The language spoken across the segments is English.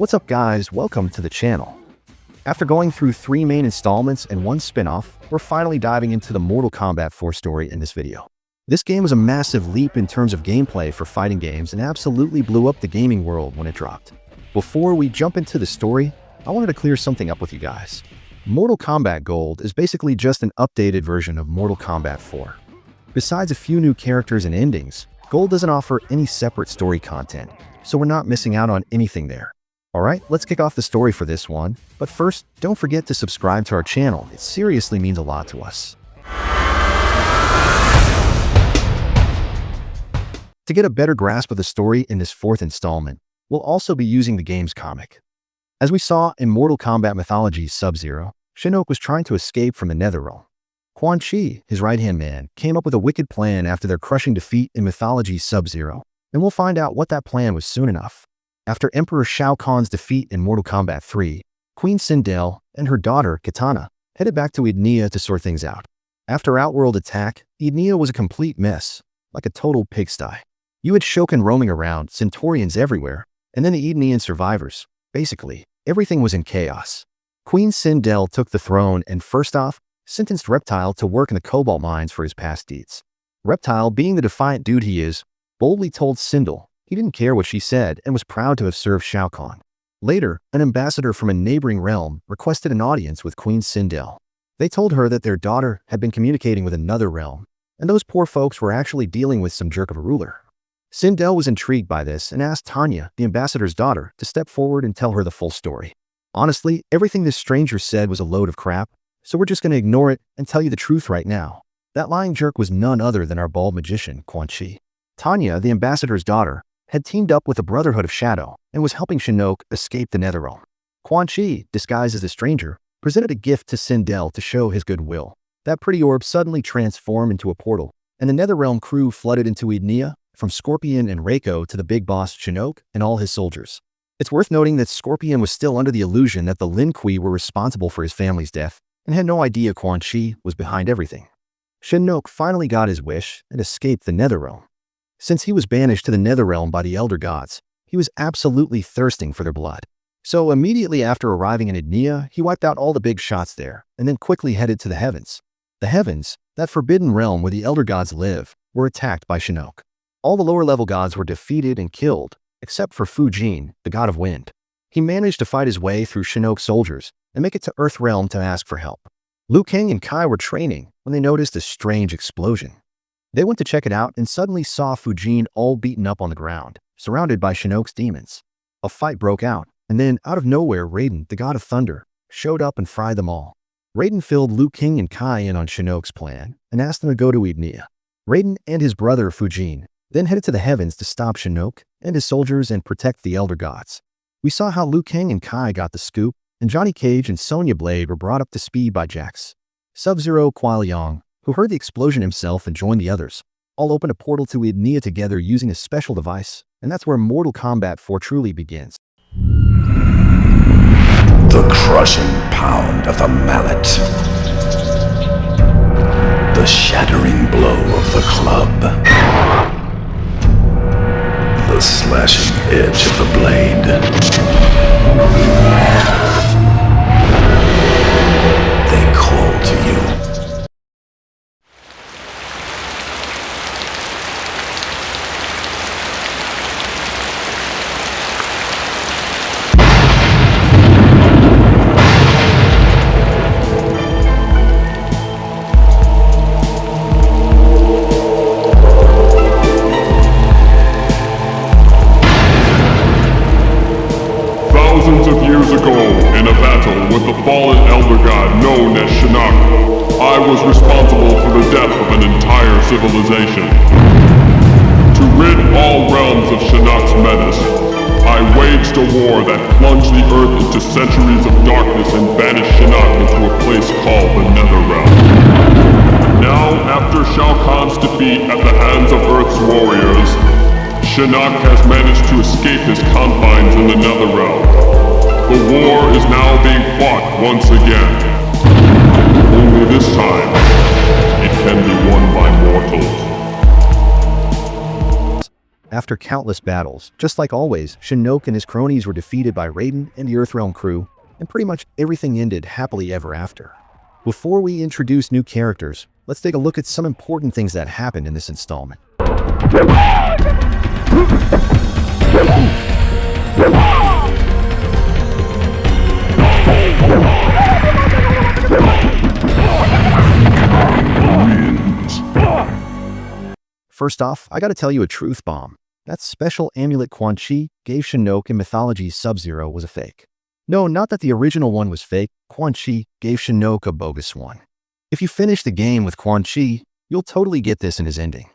What's up guys, welcome to the channel. After going through 3 main installments and 1 spin-off, we're finally diving into the Mortal Kombat 4 story in this video. This game was a massive leap in terms of gameplay for fighting games and absolutely blew up the gaming world when it dropped. Before we jump into the story, I wanted to clear something up with you guys. Mortal Kombat Gold is basically just an updated version of Mortal Kombat 4. Besides a few new characters and endings, Gold doesn't offer any separate story content, so we're not missing out on anything there. Alright, let's kick off the story for this one, but first, don't forget to subscribe to our channel, it seriously means a lot to us. To get a better grasp of the story in this 4th installment, we'll also be using the game's comic. As we saw in Mortal Kombat Mythology's Sub-Zero, Shinnok was trying to escape from the Netherrealm. Quan Chi, his right-hand man, came up with a wicked plan after their crushing defeat in Mythology's Sub-Zero, and we'll find out what that plan was soon enough. After Emperor Shao Kahn's defeat in Mortal Kombat 3, Queen Sindel and her daughter, Kitana, headed back to Ednea to sort things out. After Outworld attack, Ednea was a complete mess, like a total pigsty. You had Shokan roaming around, Centaurians everywhere, and then the Ednean survivors. Basically, everything was in chaos. Queen Sindel took the throne and first off, sentenced Reptile to work in the cobalt mines for his past deeds. Reptile, being the defiant dude he is, boldly told Sindel he didn't care what she said and was proud to have served Shao Kahn. Later, an ambassador from a neighboring realm requested an audience with Queen Sindel. They told her that their daughter had been communicating with another realm, and those poor folks were actually dealing with some jerk of a ruler. Sindel was intrigued by this and asked Tanya, the ambassador's daughter, to step forward and tell her the full story. Honestly, everything this stranger said was a load of crap, so we're just going to ignore it and tell you the truth right now. That lying jerk was none other than our bald magician, Quan Chi. Tanya, the ambassador's daughter, had teamed up with the Brotherhood of Shadow and was helping Shinnok escape the Netherrealm. Quan Chi, disguised as a stranger, presented a gift to Sindel to show his goodwill. That pretty orb suddenly transformed into a portal, and the Netherrealm crew flooded into Ednea, from Scorpion and Reiko to the big boss Shinnok and all his soldiers. It's worth noting that Scorpion was still under the illusion that the Lin Kuei were responsible for his family's death and had no idea Quan Chi was behind everything. Shinnok finally got his wish and escaped the Netherrealm. Since he was banished to the Netherrealm by the Elder Gods, he was absolutely thirsting for their blood. So immediately after arriving in Ednea, he wiped out all the big shots there and then quickly headed to the Heavens. The Heavens, that forbidden realm where the Elder Gods live, were attacked by Shinnok. All the lower-level gods were defeated and killed, except for Fujin, the god of wind. He managed to fight his way through Shinnok's soldiers and make it to Earthrealm to ask for help. Liu Kang and Kai were training when they noticed a strange explosion. They went to check it out and suddenly saw Fujin all beaten up on the ground, surrounded by Shinnok's demons. A fight broke out, and then, out of nowhere, Raiden, the god of thunder, showed up and fried them all. Raiden filled Liu Kang and Kai in on Shinnok's plan and asked them to go to Ednea. Raiden and his brother Fujin then headed to the Heavens to stop Shinnok and his soldiers and protect the Elder Gods. We saw how Liu Kang and Kai got the scoop, and Johnny Cage and Sonya Blade were brought up to speed by Jax. Sub-Zero Kuai Liang, who heard the explosion himself and joined the others, all opened a portal to Ednea together using a special device, and that's where Mortal Kombat 4 truly begins. The crushing pound of the mallet. The shattering blow of the club. The slashing edge of the blade. They call to you. Thousands of years ago, in a battle with the fallen Elder God known as Shinnok, I was responsible for the death of an entire civilization. To rid all realms of Shinnok's menace, I waged a war that plunged the Earth into centuries of darkness and banished Shinnok into a place called the Netherrealm. Now, after Shao Kahn's defeat at the hands of Earth's warriors, Shinnok has managed to escape his confines in the Netherrealm. The war is now being fought once again. Only this time, it can be won by mortals. After countless battles, just like always, Shinnok and his cronies were defeated by Raiden and the Earthrealm crew, and pretty much everything ended happily ever after. Before we introduce new characters, let's take a look at some important things that happened in this installment. First off, I gotta tell you a truth bomb. That special amulet Quan Chi gave Shinnok in Mythology's Sub-Zero was a fake. No, not that the original one was fake. Quan Chi gave Shinnok a bogus one. If you finish the game with Quan Chi, you'll totally get this in his ending.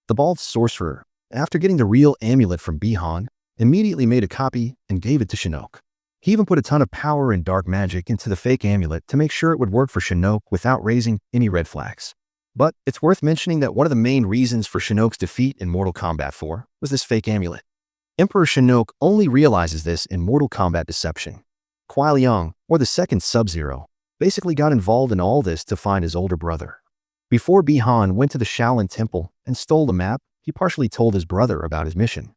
The bald sorcerer, after getting the real amulet from Bi-Han, immediately made a copy and gave it to Shinnok. He even put a ton of power and dark magic into the fake amulet to make sure it would work for Shinnok without raising any red flags. But it's worth mentioning that one of the main reasons for Shinnok's defeat in Mortal Kombat 4 was this fake amulet. Emperor Shinnok only realizes this in Mortal Kombat Deception. Kuai Liang, or the second Sub-Zero, basically got involved in all this to find his older brother. Before Bi-Han went to the Shaolin Temple and stole the map, he partially told his brother about his mission.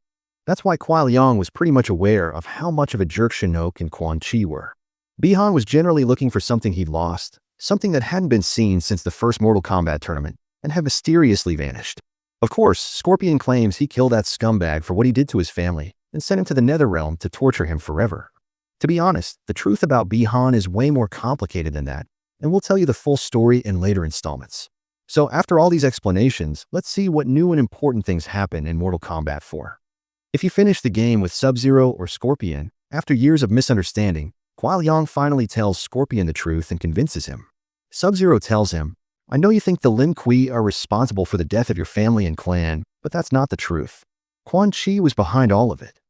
That's why Kuai Liang was pretty much aware of how much of a jerk Shinnok and Quan Chi were. Bi-Han was generally looking for something he'd lost, something that hadn't been seen since the first Mortal Kombat tournament, and had mysteriously vanished. Of course, Scorpion claims he killed that scumbag for what he did to his family, and sent him to the Netherrealm to torture him forever. To be honest, the truth about Bi-Han is way more complicated than that, and we'll tell you the full story in later installments. So after all these explanations, let's see what new and important things happen in Mortal Kombat 4. If you finish the game with Sub-Zero or Scorpion, after years of misunderstanding, Kuai Liang finally tells Scorpion the truth and convinces him. Sub-Zero tells him, "I know you think the Lin Kuei are responsible for the death of your family and clan, but that's not the truth. Quan Chi was behind all of it.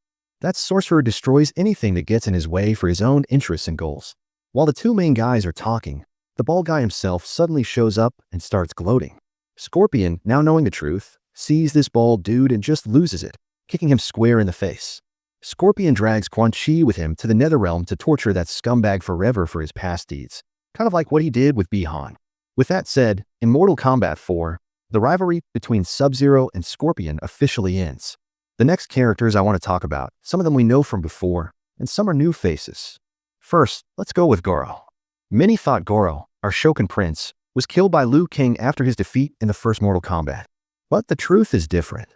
That sorcerer destroys anything that gets in his way for his own interests and goals." While the two main guys are talking, the bald guy himself suddenly shows up and starts gloating. Scorpion, now knowing the truth, sees this bald dude and just loses it, kicking him square in the face. Scorpion drags Quan Chi with him to the Netherrealm to torture that scumbag forever for his past deeds, kind of like what he did with Bi-Han. With that said, in Mortal Kombat 4, the rivalry between Sub-Zero and Scorpion officially ends. The next characters I want to talk about, some of them we know from before, and some are new faces. First, let's go with Goro. Many thought Goro, our Shokan Prince, was killed by Liu Kang after his defeat in the first Mortal Kombat. But the truth is different.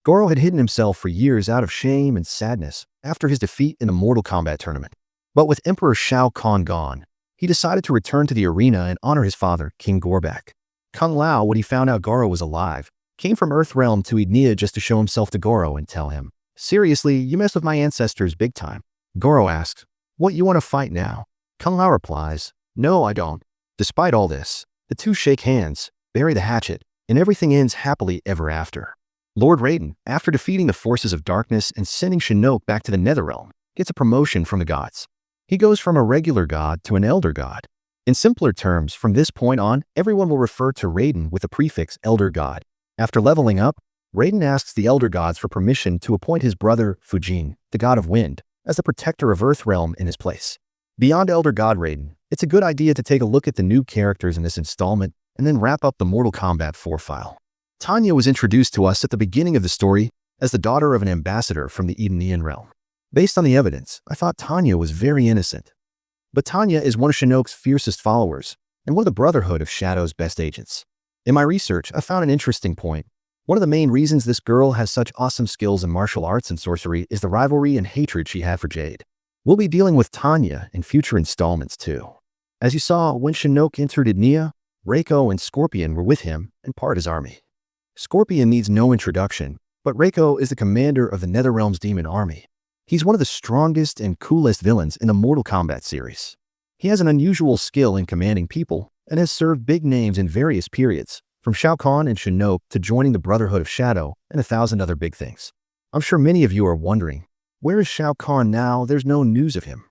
Goro had hidden himself for years out of shame and sadness after his defeat in a Mortal Kombat tournament. But with Emperor Shao Kahn gone, he decided to return to the arena and honor his father, King Gorbak. Kung Lao, when he found out Goro was alive, came from Earthrealm to Ednea just to show himself to Goro and tell him, "Seriously, you messed with my ancestors big time." Goro asks, "What, you want to fight now?" Kung Lao replies, "No, I don't." Despite all this, the two shake hands, bury the hatchet, and everything ends happily ever after. Lord Raiden, after defeating the forces of darkness and sending Shinnok back to the Netherrealm, gets a promotion from the gods. He goes from a regular god to an elder god. In simpler terms, from this point on, everyone will refer to Raiden with the prefix elder god. After leveling up, Raiden asks the elder gods for permission to appoint his brother, Fujin, the god of wind, as the protector of Earthrealm in his place. Beyond elder god Raiden, it's a good idea to take a look at the new characters in this installment and then wrap up the Mortal Kombat 4 file. Tanya was introduced to us at the beginning of the story as the daughter of an ambassador from the Edenean realm. Based on the evidence, I thought Tanya was very innocent. But Tanya is one of Shinnok's fiercest followers and one of the Brotherhood of Shadow's best agents. In my research, I found an interesting point. One of the main reasons this girl has such awesome skills in martial arts and sorcery is the rivalry and hatred she had for Jade. We'll be dealing with Tanya in future installments too. As you saw, when Shinnok entered Ednea, Reiko and Scorpion were with him and part of his army. Scorpion needs no introduction, but Reiko is the commander of the Netherrealm's demon army. He's one of the strongest and coolest villains in the Mortal Kombat series. He has an unusual skill in commanding people and has served big names in various periods, from Shao Kahn and Shinnok to joining the Brotherhood of Shadow and 1,000 other big things. I'm sure many of you are wondering, where is Shao Kahn now? There's no news of him.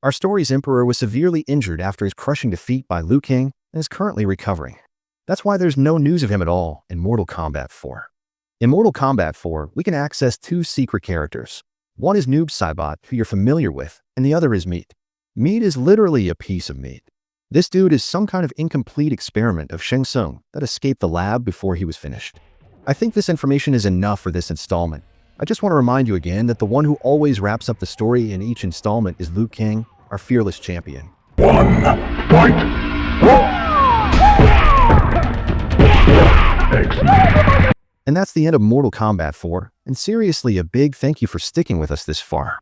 Our story's emperor was severely injured after his crushing defeat by Liu Kang and is currently recovering. That's why there's no news of him at all in Mortal Kombat 4. In Mortal Kombat 4, we can access two secret characters. One is Noob Saibot, who you're familiar with, and the other is Meat. Meat is literally a piece of meat. This dude is some kind of incomplete experiment of Shang Tsung that escaped the lab before he was finished. I think this information is enough for this installment, I just want to remind you again that the one who always wraps up the story in each installment is Liu Kang, our fearless champion. One, fight! X. And that's the end of Mortal Kombat 4, and seriously a big thank you for sticking with us this far.